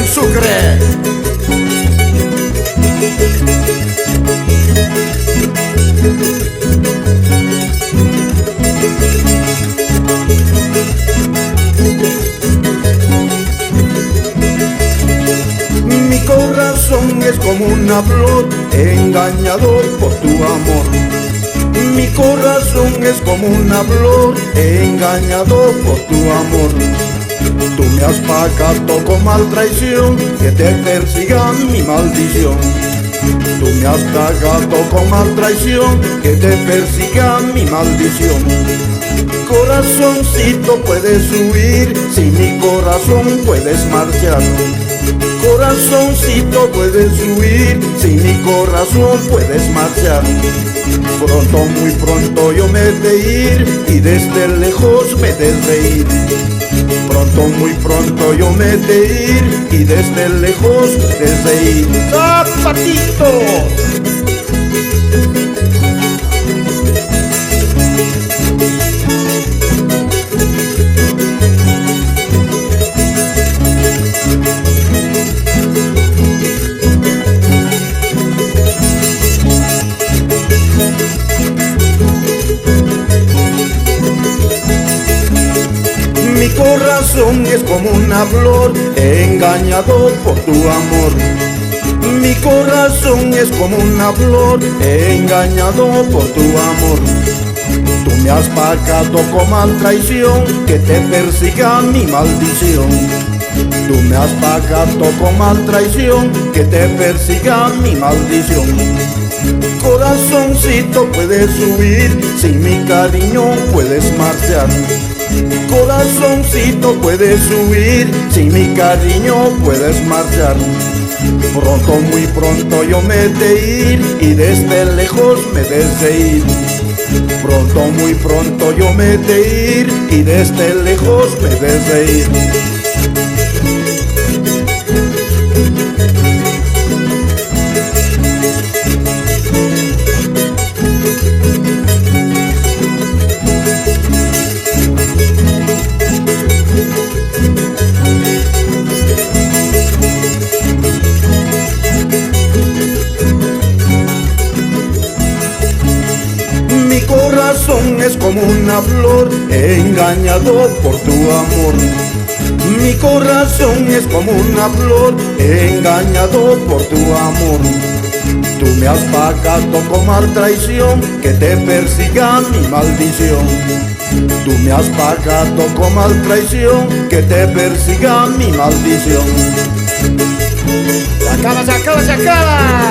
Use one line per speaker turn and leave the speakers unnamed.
en Sucre. Mi corazón es como una flor, engañado por tu amor. Mi corazón es como una flor, engañado por tu amor. Tú me has pagado con mal traición, que te persiga mi maldición. Tú me has pagado con mal traición, que te persiga mi maldición. Corazoncito, puedes huir, sin mi corazón puedes marchar. Corazoncito, puedes huir, sin mi corazón puedes marchar. Pronto, muy pronto yo me he de ir, y desde lejos me des de ir. Pronto, muy pronto yo me he de ir, y desde lejos me des de ir. ¡Zapatito! Mi corazón es como una flor, engañado por tu amor. Mi corazón es como una flor, engañado por tu amor. Tú me has pagado con mal traición, que te persiga mi maldición. Tú me has pagado con mal traición, que te persiga mi maldición. Corazoncito, puedes huir, sin mi cariño puedes marchar. Corazoncito, puedes huir, sin mi cariño puedes marchar. Pronto, muy pronto yo me he de ir, y desde lejos me des de ir. Pronto, muy pronto yo me he de ir, y desde lejos me des de ir. Mi corazón es como una flor, engañado por tu amor. Mi corazón es como una flor, engañado por tu amor. Tú me has pagado con mal traición, que te persiga mi maldición. Tú me has pagado con mal traición, que te persiga mi maldición.
Se acaba, se acaba, se acaba.